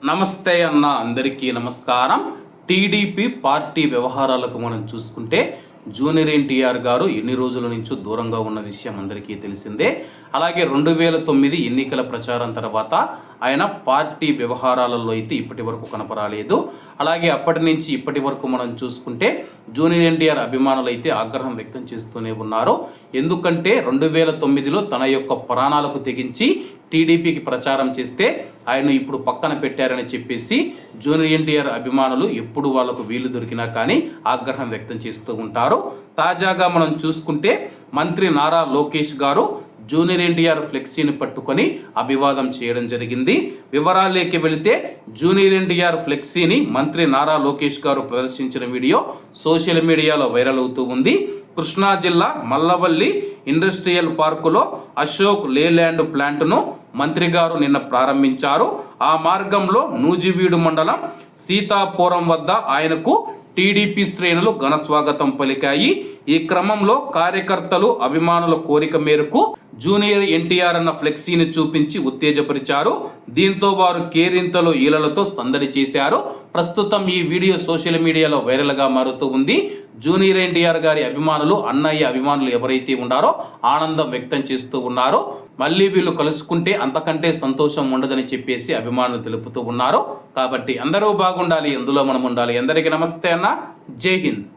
నమస్తే అన్న, అందరికీ నమస్కారం. టీడీపీ పార్టీ వ్యవహారాలకు మనం చూసుకుంటే జూనియర్ ఎన్టీఆర్ గారు ఎన్ని రోజుల నుంచో దూరంగా ఉన్న విషయం అందరికీ తెలిసిందే. అలాగే 2009 ఎన్నికల ప్రచారం తర్వాత ఆయన పార్టీ వ్యవహారాలలో అయితే ఇప్పటి వరకు కనపరాలేదు. అలాగే అప్పటి నుంచి ఇప్పటి వరకు మనం చూసుకుంటే జూనియర్ ఎన్టీఆర్ అభిమానులు అయితే ఆగ్రహం వ్యక్తం చేస్తూనే ఉన్నారు. ఎందుకంటే 2009లో తన యొక్క ప్రాణాలకు తెగించి టీడీపీకి ప్రచారం చేస్తే ఆయన ఇప్పుడు పక్కన పెట్టారని చెప్పేసి జూనియర్ ఎన్టీఆర్ అభిమానులు ఎప్పుడు వాళ్లకు వీలు దొరికినా కానీ ఆగ్రహం వ్యక్తం చేస్తూ ఉంటారు. తాజాగా మనం చూసుకుంటే మంత్రి నారా లోకేష్ గారు జూనియర్ ఎన్టీఆర్ ఫ్లెక్సీని పట్టుకొని అభివాదం చేయడం జరిగింది. వివరాల్లోకి వెళితే జూనియర్ ఎన్టీఆర్ ఫ్లెక్సీని మంత్రి నారా లోకేష్ గారు ప్రదర్శించిన వీడియో సోషల్ మీడియాలో వైరల్ అవుతూ ఉంది. కృష్ణా జిల్లా మల్లవల్లి ఇండస్ట్రియల్ పార్కులో అశోక్ లేలాండ్ ప్లాంట్ను మంత్రి గారు నిన్న ప్రారంభించారు. ఆ మార్గంలో నూజివీడు మండలం సీతాపురం వద్ద ఆయనకు టీడీపీ శ్రేణులు ఘన స్వాగతం పలికాయి. ఈ క్రమంలో కార్యకర్తలు అభిమానుల కోరిక మేరకు జూనియర్ ఎన్టీఆర్ అన్న ఫ్లెక్సీని చూపించి ఉత్తేజపరిచారు. దీంతో వారు కేరింతలు ఈలలతో సందడి చేశారు. ప్రస్తుతం ఈ వీడియో సోషల్ మీడియాలో వైరల్గా మారుతూ ఉంది. జూనియర్ ఎన్టీఆర్ గారి అభిమానులు, అన్నయ్య అభిమానులు ఎవరైతే ఉన్నారో ఆనందం వ్యక్తం చేస్తూ ఉన్నారు. మళ్ళీ వీళ్ళు కలుసుకుంటే అంతకంటే సంతోషం ఉండదని చెప్పేసి అభిమానులు తెలుపుతూ ఉన్నారు. కాబట్టి అందరూ బాగుండాలి, అందులో మనం ఉండాలి. అందరికీ నమస్తే అన్న, జై హింద్.